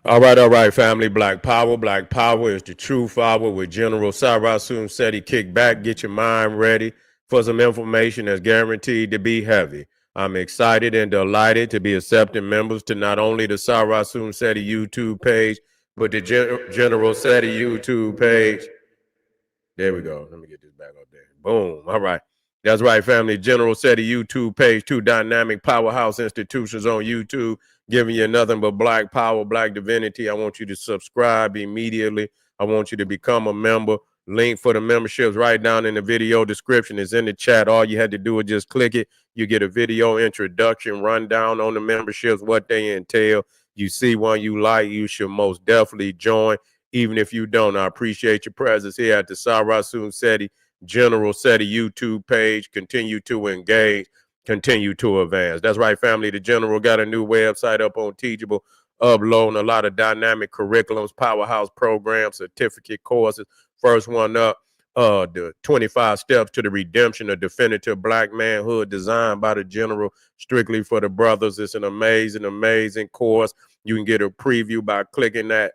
All right, family. Black Power. Black Power is the true power with General Sarasun Seti. Kick back, get your mind ready for some information that's guaranteed to be heavy. I'm excited and delighted to be accepting members to not only the Sarasun Seti YouTube page, but the General Seti YouTube page. There we go. Let me get this back up there. Boom. All right. That's right, family. General Seti YouTube page, two dynamic powerhouse institutions on YouTube, giving you nothing but black power, black divinity. I want you to subscribe immediately. I want you to become a member. Link for the memberships right down in the video description is in the chat. All you had to do is just click it. You get a video introduction, rundown on the memberships, what they entail. You see one you like, you should most definitely join. Even if you don't, I appreciate your presence here at the Sarasun Seti General Seti YouTube page. Continue to engage, continue to advance. That's right, family. The General got a new website up on Teachable, uploading a lot of dynamic curriculums, powerhouse programs, certificate courses. First one up, the 25 Steps to the Redemption of Definitive Black Manhood, designed by the General, strictly for the brothers. It's an amazing, amazing course. You can get a preview by clicking that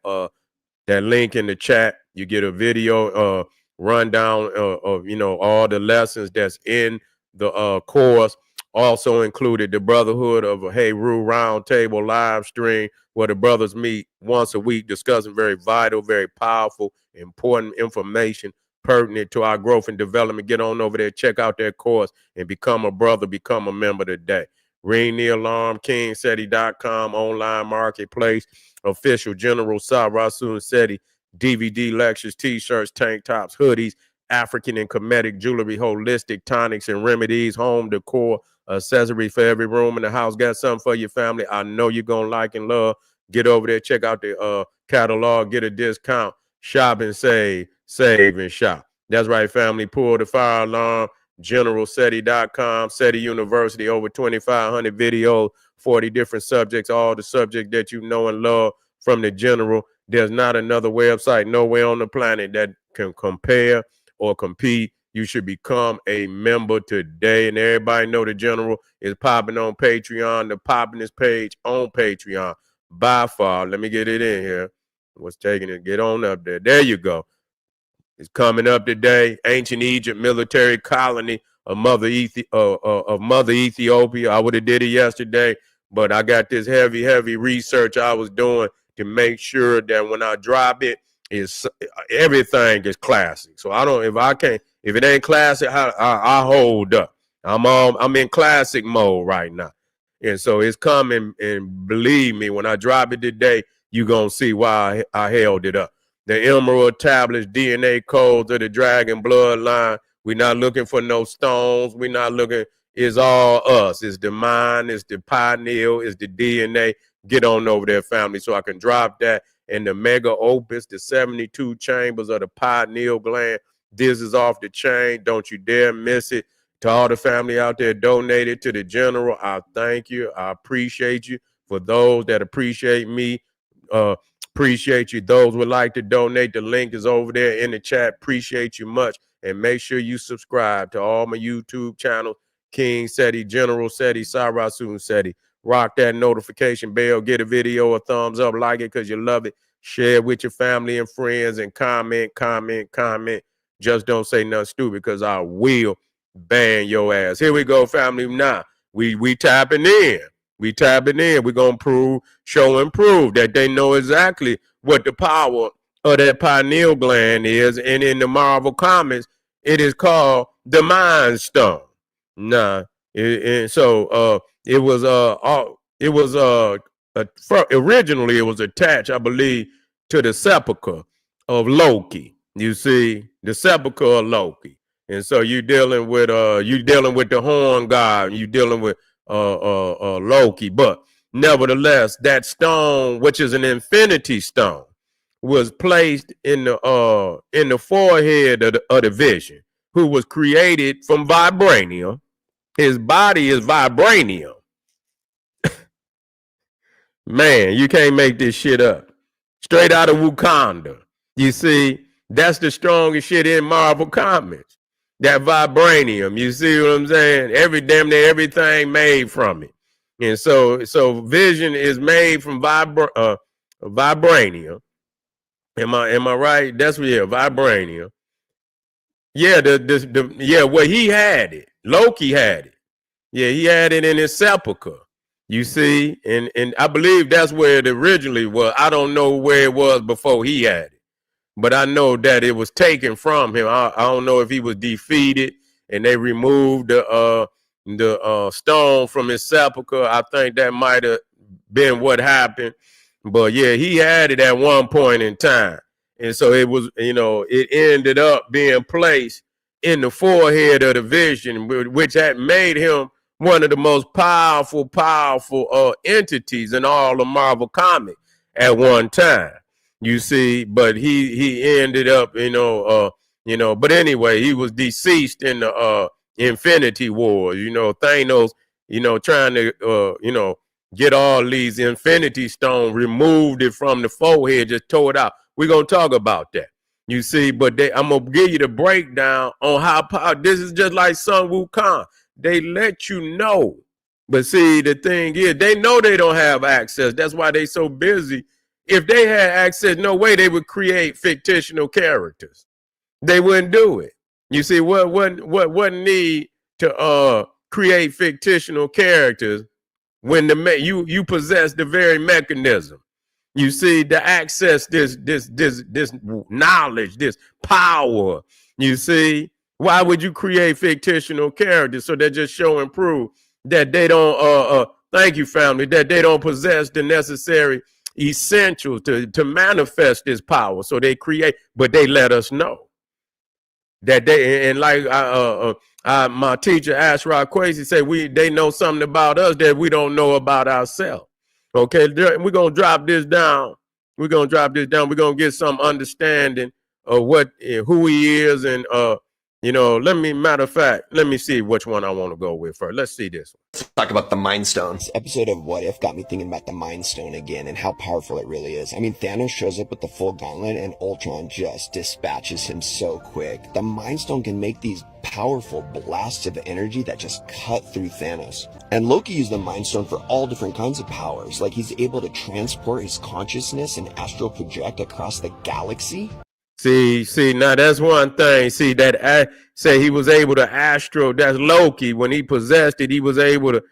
link in the chat. You get a video rundown of all the lessons that's in the course. Also included the Brotherhood of a Hey Rue Roundtable live stream where the brothers meet once a week discussing very vital, very powerful, important information pertinent to our growth and development. Get on over there, check out that course, and become a brother, become a member today. Ring the alarm, kingseti.com, online marketplace, official General Sarasun Seti, DVD lectures, t-shirts, tank tops, hoodies, African and Kemetic jewelry, holistic tonics and remedies, home decor, accessories for every room in the house. Got something for your family I know you're going to like and love. Get over there, check out the catalog, get a discount, shop and save and shop. That's right, family. Pull the fire alarm. GeneralSeti.com, Seti University, over 2,500 videos, 40 different subjects, all the subjects that you know and love from the General. There's not another website nowhere on the planet that can compare or compete. You should become a member today. And everybody know the General is popping on Patreon. The poppinest page on Patreon by far. Let me get it in here. What's taking it? Get on up there. There you go. It's coming up today. Ancient Egypt military colony of Mother Ethiopia. I would have did it yesterday, but I got this heavy research I was doing to make sure that when I drop it, everything is classic. So if it ain't classic, I hold up. I'm in classic mode right now. And so it's coming, and believe me, when I drop it today, you're going to see why I held it up. The emerald tablets, DNA codes of the dragon bloodline. We're not looking for no stones. We're not looking. It's all us. It's the mind. It's the pineal. It's the DNA. Get on over there, family, so I can drop that. And the mega opus, the 72 chambers of the pineal gland. This is off the chain. Don't you dare miss it. To all the family out there donated to the General, I thank you. I appreciate you. For those that appreciate me, appreciate you. Those would like to donate, the link is over there in the chat. Appreciate you much. And make sure you subscribe to all my YouTube channels, King Seti, General Seti, Sarasun Seti. Rock that notification bell. Get a video a thumbs up. Like it because you love it. Share it with your family and friends and comment. Just don't say nothing stupid because I will ban your ass. Here we go, family. Now, we tapping in. We tapping in. We're going to show and prove that they know exactly what the power of that pineal gland is. And in the Marvel Comics, it is called the Mind Stone. Nah. Originally it was attached, I believe, to the sepulcher of Loki. You see, the sepulcher of Loki. And so you dealing with the horn god, you dealing with Loki. But nevertheless, that stone, which is an infinity stone, was placed in the forehead of the Vision, who was created from vibranium. His body is vibranium. Man, you can't make this shit up. Straight out of Wakanda. You see, that's the strongest shit in Marvel Comics. That vibranium. You see what I'm saying? Everything made from it. And so Vision is made from vibranium. Am I right? That's what, yeah, vibranium. Yeah, well, he had it. Loki had it. Yeah, he had it in his sepulcher. You see, and I believe that's where it originally was. I don't know where it was before he had it, but I know that it was taken from him. I don't know if he was defeated and they removed the stone from his sepulcher. I think that might have been what happened. But yeah, he had it at one point in time. And so it was, it ended up being placed in the forehead of the Vision, which had made him one of the most powerful entities in all of Marvel Comics at one time. You see, but he ended up, but anyway, he was deceased in the Infinity War. Thanos, trying to, get all these Infinity Stones, removed it from the forehead, just tore it out. We're gonna talk about that. You see, but I'm gonna give you the breakdown on how this is just like Sun Wukong. They let you know, but see, the thing is, they know they don't have access. That's why they so busy. If they had access, no way they would create fictional characters. They wouldn't do it. You see, what need to create fictional characters when you possess the very mechanism? You see, to access this knowledge, this power. You see, why would you create fictional characters? So they just show and prove that they don't. Thank you, family. That they don't possess the necessary essentials to manifest this power. So they create, but they let us know that they, and like my teacher Ashraf Kwesi said, they know something about us that we don't know about ourselves. Okay, we're gonna drop this down. We're gonna get some understanding of who he is, and matter of fact, let me see which one I want to go with first. Let's see this one. Let's talk about the Mind Stone. This episode of What If got me thinking about the Mind Stone again and how powerful it really is. I mean, Thanos shows up with the full gauntlet and Ultron just dispatches him so quick. The Mind Stone can make these powerful blasts of energy that just cut through Thanos. And Loki used the Mind Stone for all different kinds of powers, like he's able to transport his consciousness and astral project across the galaxy. See, now that's one thing. See, that say he was able to astro, that's Loki. When he possessed it, he was able to,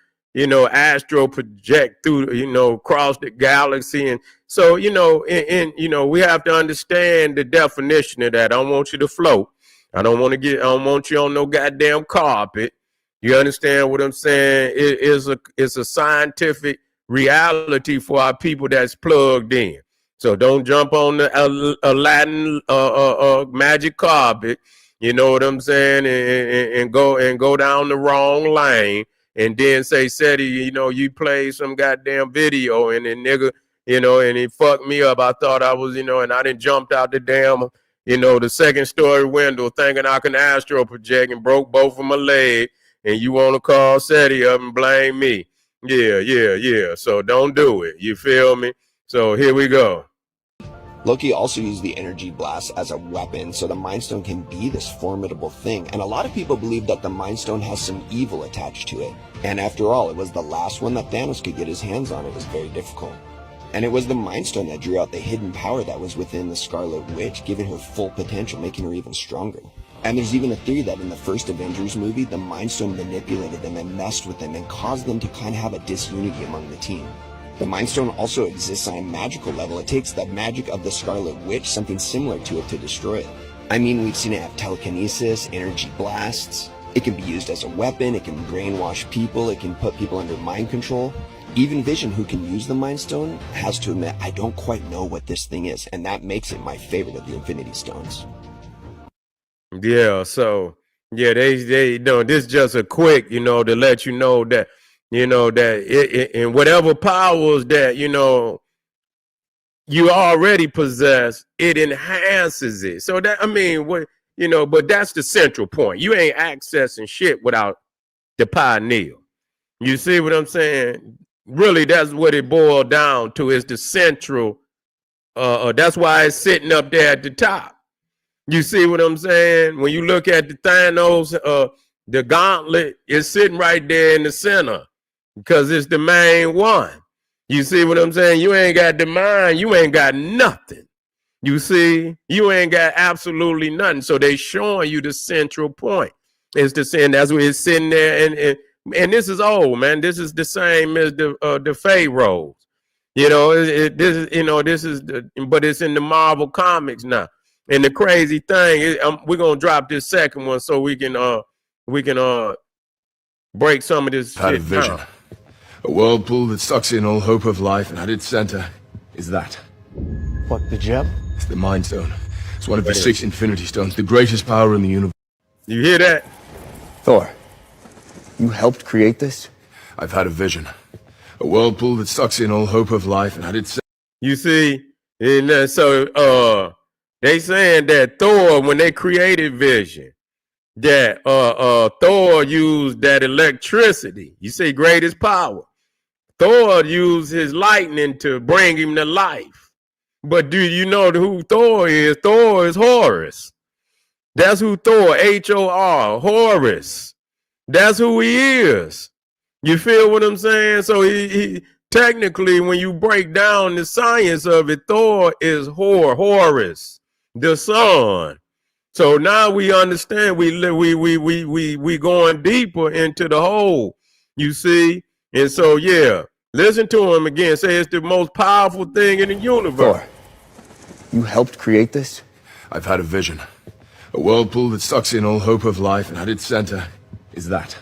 astro project through, across the galaxy. And so, we have to understand the definition of that. I don't want you to float. I don't want you on no goddamn carpet. You understand what I'm saying? It's a scientific reality for our people that's plugged in. So don't jump on the Aladdin magic carpet, you know what I'm saying, and go down the wrong lane, and then say, Seti, you played some goddamn video, and then nigga, and he fucked me up. I thought I was, and I done jumped out the damn, the second story window thinking I can astro project and broke both of my legs, and you want to call Seti up and blame me. Yeah. So don't do it. You feel me? So here we go. Loki also used the energy blast as a weapon, so the Mind Stone can be this formidable thing. And a lot of people believe that the Mind Stone has some evil attached to it. And after all, it was the last one that Thanos could get his hands on. It was very difficult. And it was the Mind Stone that drew out the hidden power that was within the Scarlet Witch, giving her full potential, making her even stronger. And there's even a theory that in the first Avengers movie, the Mind Stone manipulated them and messed with them and caused them to kind of have a disunity among the team. The Mind Stone also exists on a magical level. It takes the magic of the Scarlet Witch, something similar to it, to destroy it. I mean, we've seen it have telekinesis, energy blasts. It can be used as a weapon. It can brainwash people. It can put people under mind control. Even Vision, who can use the Mind Stone, has to admit, I don't quite know what this thing is, and that makes it my favorite of the Infinity Stones. Yeah, so, yeah, they this is just a quick, to let you know that, that in whatever powers that, you already possess, it enhances it. So that, but that's the central point. You ain't accessing shit without the pineal. You see what I'm saying? Really, that's what it boiled down to, is the central. That's why it's sitting up there at the top. You see what I'm saying? When you look at the Thanos, the gauntlet is sitting right there in the center, because it's the main one. You see what I'm saying? You ain't got the mind. You ain't got nothing. You see, you ain't got absolutely nothing. So they showing you the central point. It's the sin. That's where it's sitting there, and this is old, man. This is the same as the Pharaohs. You know, this is but it's in the Marvel comics now. And the crazy thing is, we're gonna drop this second one so we can break some of this Had a shit vision. down. A whirlpool that sucks in all hope of life, and at its center is that. What, the gem? It's the Mind Stone. It's one of the 6 Infinity Stones, the greatest power in the universe. You hear that? Thor, you helped create this? I've had a vision. A whirlpool that sucks in all hope of life, and at its center. You see, and so they saying that Thor, when they created Vision, that Thor used that electricity. You see, greatest power. Thor used his lightning to bring him to life. But do you know who Thor is? Thor is Horus. That's who Thor, H-O-R, Horus. That's who he is. You feel what I'm saying? So he technically, when you break down the science of it, Thor is Horus, the sun. So now we understand. We going deeper into the whole. You see, and so yeah, listen to him again. Say it's the most powerful thing in the universe. Thor, you helped create this? I've had a vision. A whirlpool that sucks in all hope of life, and at its center is that.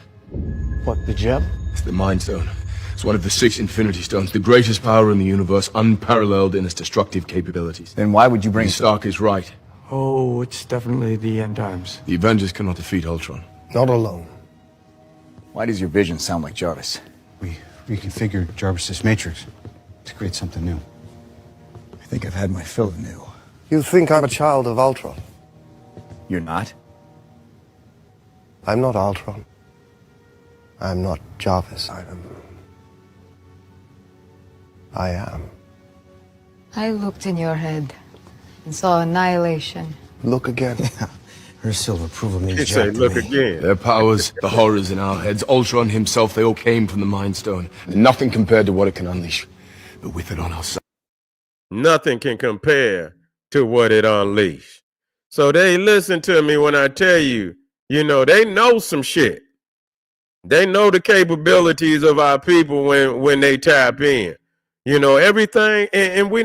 What, the gem? It's the Mind Stone. It's one of the 6 Infinity Stones, the greatest power in the universe, unparalleled in its destructive capabilities. Then why would you bring Stark is right. Oh, it's definitely the end times. The Avengers cannot defeat Ultron. Not alone. Why does your vision sound like Jarvis? We reconfigured Jarvis's matrix to create something new. I think I've had my fill of new. You think I'm a child of Ultron? You're not? I'm not Ultron. I'm not Jarvis. I am. I looked in your head and saw annihilation. Look again. Her silver approval means He jack said, to look me. again. Their powers, the horrors in our heads, Ultron himself, they all came from the Mind Stone. Nothing compared to what it can unleash. But with it on our side. Nothing can compare to what it unleashed. So they listen to me when I tell you, you know, they know some shit. They know the capabilities of our people when they tap in. You know, everything, and we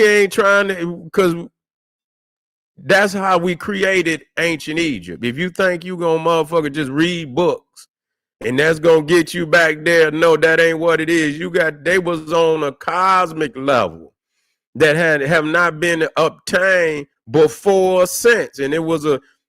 ain't trying to, because that's how we created ancient Egypt. If you think you gonna motherfucker just read books and that's gonna get you back there, no, that ain't what it is. They was on a cosmic level that have not been obtained before or since. And it was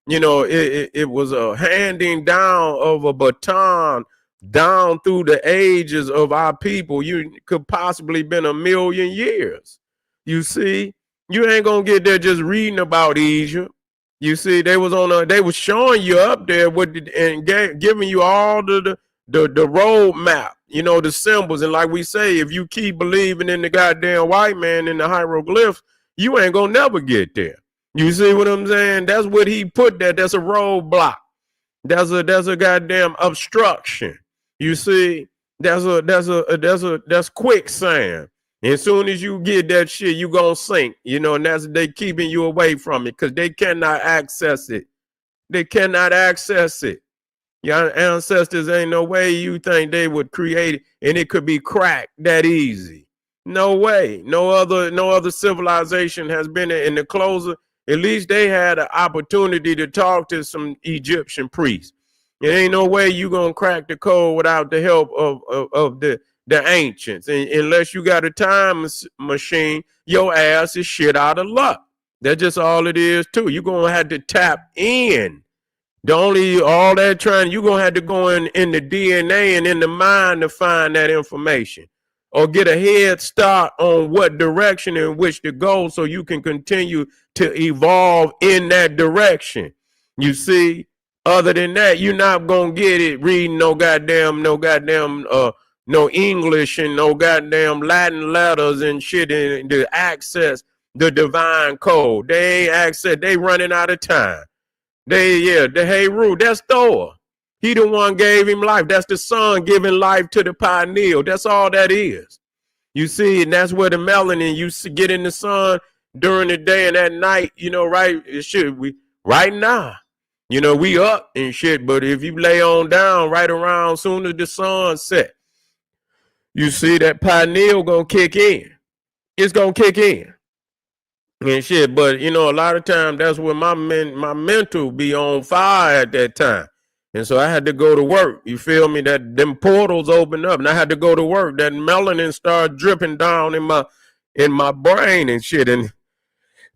it was a handing down of a baton down through the ages of our people. You could possibly been 1 million years. You see, you ain't gonna get there just reading about Egypt. You see, they was showing you up there giving you all the road map, you know, the symbols. And like we say, if you keep believing in the goddamn white man in the hieroglyphs, you ain't gonna never get there. You see what I'm saying? That's what he put there. That's a roadblock. That's a goddamn obstruction. You see, that's quicksand. As soon as you get that shit, you gonna sink, you know, and they keeping you away from it because they cannot access it. They cannot access it. Your ancestors ain't no way you think they would create it and it could be cracked that easy. No way. No other civilization has been in the closer. At least they had an opportunity to talk to some Egyptian priests. There ain't no way you gonna crack the code without the help of the ancients. And unless you got a time machine, your ass is shit out of luck. That's just all it is too. You're gonna have to tap in. You're gonna have to go in the DNA and in the mind to find that information. Or get a head start on what direction in which to go so you can continue to evolve in that direction. You see, other than that, you're not gonna get it reading no English and no goddamn Latin letters and shit and to access the divine code. They ain't access, they running out of time. The Heru, that's Thor. He the one gave him life. That's the son giving life to the pineal. That's all that is. You see, and that's where the melanin you get in the sun during the day and at night, you know, right? It should we right now. You know, we up and shit, but if you lay on down right around soon as the sun set, you see that pineal gonna kick in. It's gonna kick in and shit. But you know, a lot of times that's where my mental be on fire at that time. And so I had to go to work. You feel me? That them portals opened up and I had to go to work. That melanin started dripping down in my brain and shit. And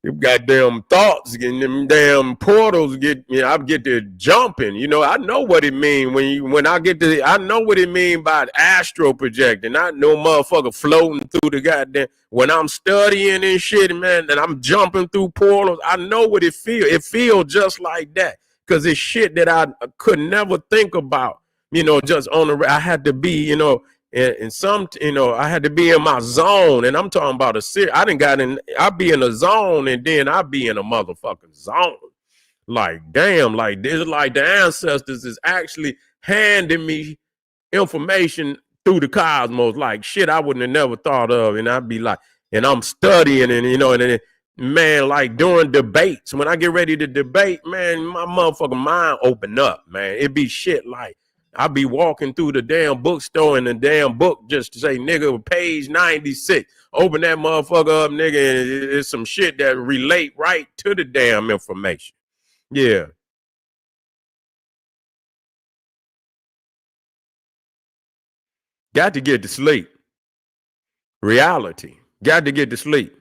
them goddamn thoughts and them damn portals get, you know, I get to jumping. You know, I know what it mean I know what it mean by astral projecting. I know motherfucker floating through the goddamn, when I'm studying and shit, man, and I'm jumping through portals, I know what it feel. It feel just like that. Cause it's shit that I could never think about, you know, just on the, I had to be, you know, and some, you know, I had to be in my zone, and I'm talking about I be in a zone, and then I be in a motherfucking zone. Like, damn, like this, like the ancestors is actually handing me information through the cosmos, like shit I wouldn't have never thought of, and I'd be like, and I'm studying, and you know, and then, man, like during debates, when I get ready to debate, man, my motherfucking mind open up, man. It be shit like, I be walking through the damn bookstore and the damn book just to say, nigga, page 96. Open that motherfucker up, nigga, and it's some shit that relate right to the damn information. Yeah. Got to get to sleep. Reality. Got to get to sleep.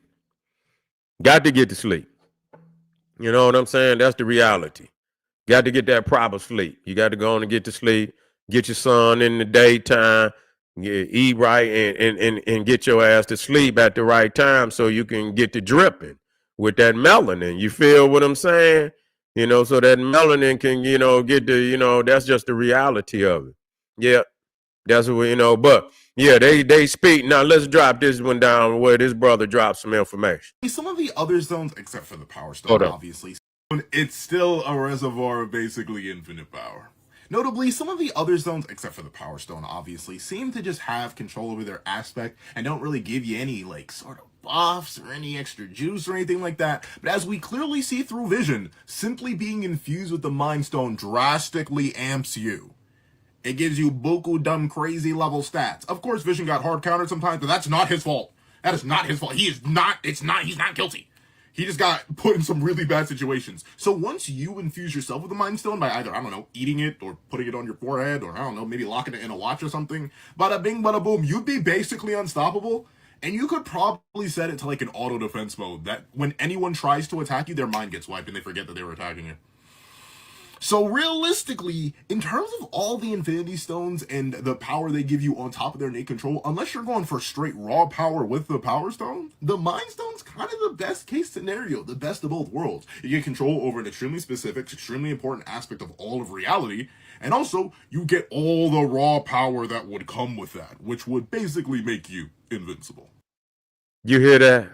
Got to get to sleep. You know what I'm saying? That's the reality. Got to get that proper sleep. You got to go on and get to sleep. Get your son in the daytime. Eat right and get your ass to sleep at the right time so you can get to dripping with that melanin. You feel what I'm saying? You know, so that melanin can, you know, get the, you know, that's just the reality of it. Yeah, that's what, you know, but yeah, they speak. Now let's drop this one down where this brother drops some information. Some of the other zones, except for the Power Stone, obviously, it's still a reservoir of basically infinite power. Notably, some of the other zones, except for the Power Stone, obviously, seem to just have control over their aspect and don't really give you any, like, sort of buffs or any extra juice or anything like that. But as we clearly see through Vision, simply being infused with the Mind Stone drastically amps you. It gives you buku dumb crazy level stats. Of course, Vision got hard countered sometimes, but that's not his fault. That is not his fault. He's not guilty. He just got put in some really bad situations. So once you infuse yourself with the Mind Stone by either, I don't know, eating it or putting it on your forehead or, I don't know, maybe locking it in a watch or something, bada bing, bada boom, you'd be basically unstoppable. And you could probably set it to like an auto defense mode that when anyone tries to attack you, their mind gets wiped and they forget that they were attacking you. So realistically, in terms of all the Infinity Stones and the power they give you on top of their innate control, unless you're going for straight raw power with the Power Stone, the Mind Stone's kind of the best case scenario, the best of both worlds. You get control over an extremely specific, extremely important aspect of all of reality, and also you get all the raw power that would come with that, which would basically make you invincible. You hear that?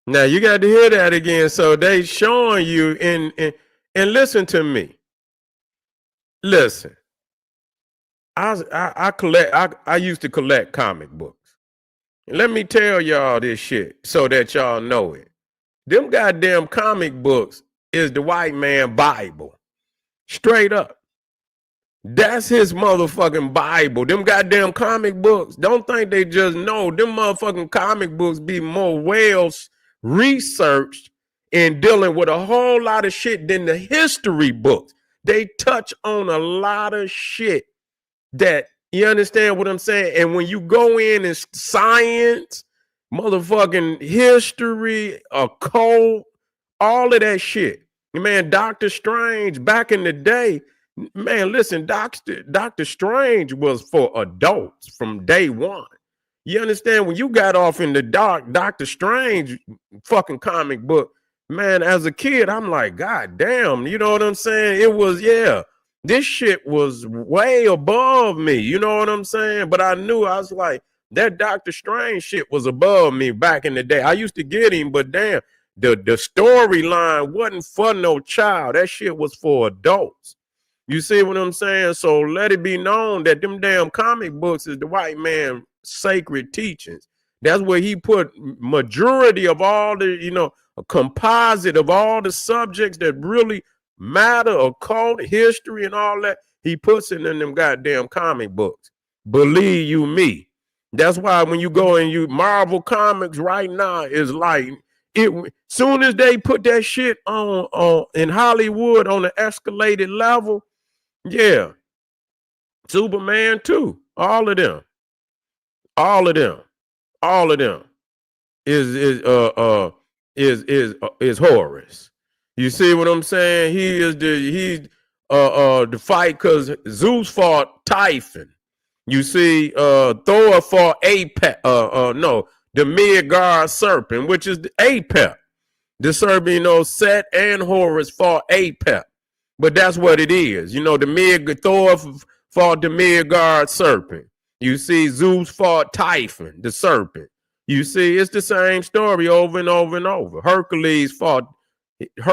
Now you got to hear that again. So they showing you and listen to me. Listen, I used to collect comic books. And let me tell y'all this shit so that y'all know it. Them goddamn comic books is the white man Bible. Straight up. That's his motherfucking Bible. Them goddamn comic books. Don't think they just know. Them motherfucking comic books be more well researched in dealing with a whole lot of shit than the history books. They touch on a lot of shit that, you understand what I'm saying? And when you go in and science, motherfucking history, occult, all of that shit. Man, Dr. Strange back in the day, man, listen, Dr. Strange was for adults from day one. You understand? When you got off in the dark, Dr. Strange fucking comic book, man, as a kid, I'm like, God damn, you know what I'm saying? It was, yeah, this shit was way above me, you know what I'm saying? But I knew, I was like, that Dr. Strange shit was above me back in the day. I used to get him, but damn, the storyline wasn't for no child. That shit was for adults. You see what I'm saying? So let it be known that them damn comic books is the white man sacred teachings. That's where he put majority of all the, a composite of all the subjects that really matter, occult history and all that. He puts it in them goddamn comic books. Believe you me. That's why when you go and you Marvel Comics right now is like it. Soon as they put that shit on in Hollywood on the escalated level, yeah, Superman too. All of them, all of them, all of them is Horus. You see what I'm saying? He's the fight because Zeus fought Typhon. You see, Thor fought Apep. The Midgard serpent, which is the Apep. The serpent, Set and Horus fought Apep. But that's what it is. Thor fought the Midgard serpent. You see, Zeus fought Typhon, the serpent. You see, it's the same story over and over and over. Hercules fought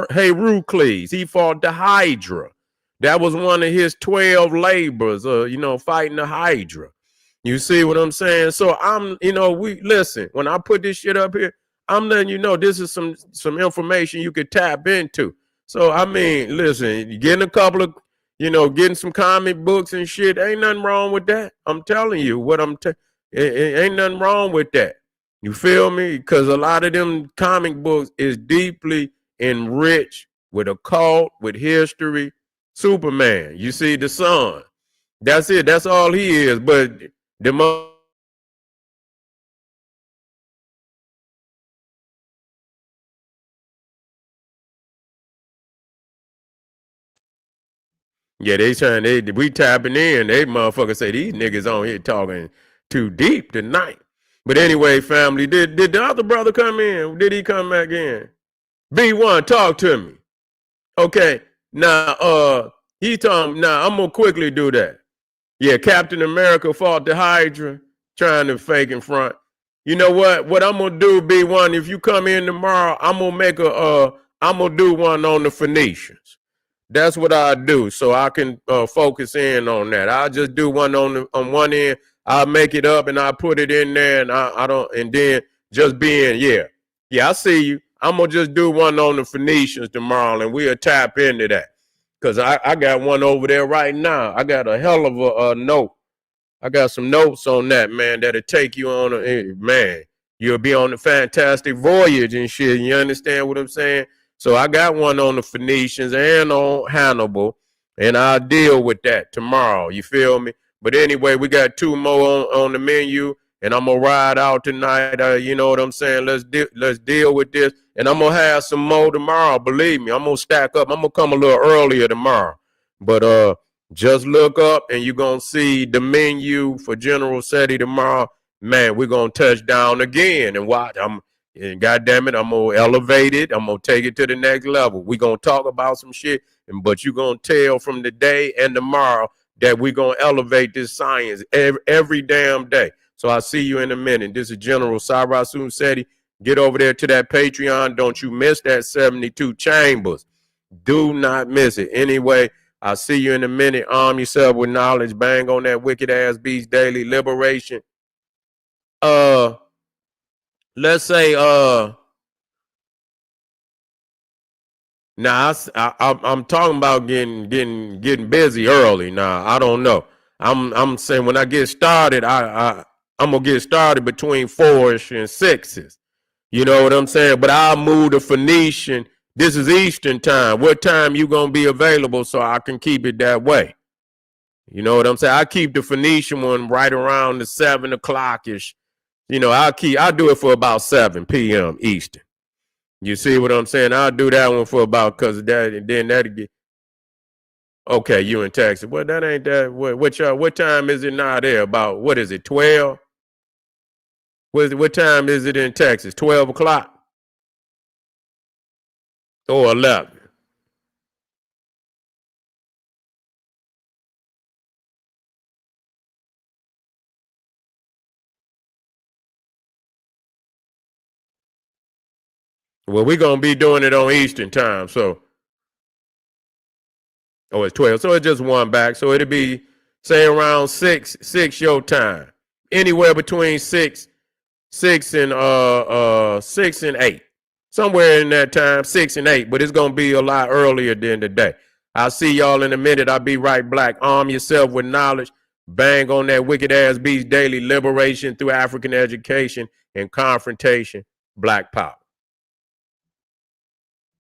Heracles. He fought the Hydra. That was one of his 12 labors, fighting the Hydra. You see what I'm saying? So listen, when I put this shit up here, I'm letting you know this is some information you could tap into. So, listen, getting a couple of, getting some comic books and shit, ain't nothing wrong with that. I'm telling you it ain't nothing wrong with that. You feel me? Because a lot of them comic books is deeply enriched with occult, with history. Superman, you see the sun. That's it. That's all he is. But we tapping in. They motherfuckers say these niggas on here talking too deep tonight. But anyway, family, did the other brother come in? Did he come back in? B1, talk to me. Okay. Now, I'm gonna quickly do that. Yeah, Captain America fought the Hydra, trying to fake in front. You know what? What I'm gonna do, B1, if you come in tomorrow, I'm gonna do one on the Phoenicians. That's what I do, so I can focus in on that. I'll just do one on one end. I'll make it up and I'll put it in there, and I don't, and then just being, I see you. I'm gonna just do one on the Phoenicians tomorrow, and we'll tap into that. Because I got one over there right now. I got a hell of a note. I got some notes on that, man, that'll take you on you'll be on a fantastic voyage and shit. You understand what I'm saying? So I got one on the Phoenicians and on Hannibal, and I'll deal with that tomorrow. You feel me? But anyway, we got two more on the menu, and I'm gonna ride out tonight. You know what I'm saying? Let's deal with this, and I'm gonna have some more tomorrow. Believe me, I'm gonna stack up. I'm gonna come a little earlier tomorrow. But just look up, and you're gonna see the menu for General SETI tomorrow. Man, we're gonna touch down again and watch. And goddamn it, I'm gonna elevate it. I'm gonna take it to the next level. We're gonna talk about some shit, but you're gonna tell from today and tomorrow that we're gonna elevate this science every damn day. So I'll see you in a minute. This is General Sarasun Seti. Get over there to that Patreon. Don't you miss that 72 chambers. Do not miss it. Anyway, I'll see you in a minute. Arm yourself with knowledge. Bang on that wicked ass beast daily liberation. Let's say now I'm talking about getting busy early. Now I don't know. I'm saying when I get started, I'm gonna get started between 4-ish and 6s. You know what I'm saying? But I'll move the Phoenician. This is Eastern time. What time you gonna be available so I can keep it that way? You know what I'm saying? I keep the Phoenician one right around the 7 o'clock ish. I'll do it for about 7 p.m. Eastern. You see what I'm saying? I'll do that one for about because of that, and then that'll get okay. You in Texas? Well, that ain't that. What time is it now? There about what is it? 12. What time is it in Texas? 12 o'clock or 11? Well, we're gonna be doing it on Eastern time, so it's 12. So it's just one back. So it'll be say around 6 your time. anywhere between 6 and 8. Somewhere in that time, 6 and 8, but it's gonna be a lot earlier than today. I'll see y'all in a minute. I'll be right back. Arm yourself with knowledge. Bang on that wicked ass beast daily. Liberation through African education and confrontation. Black power.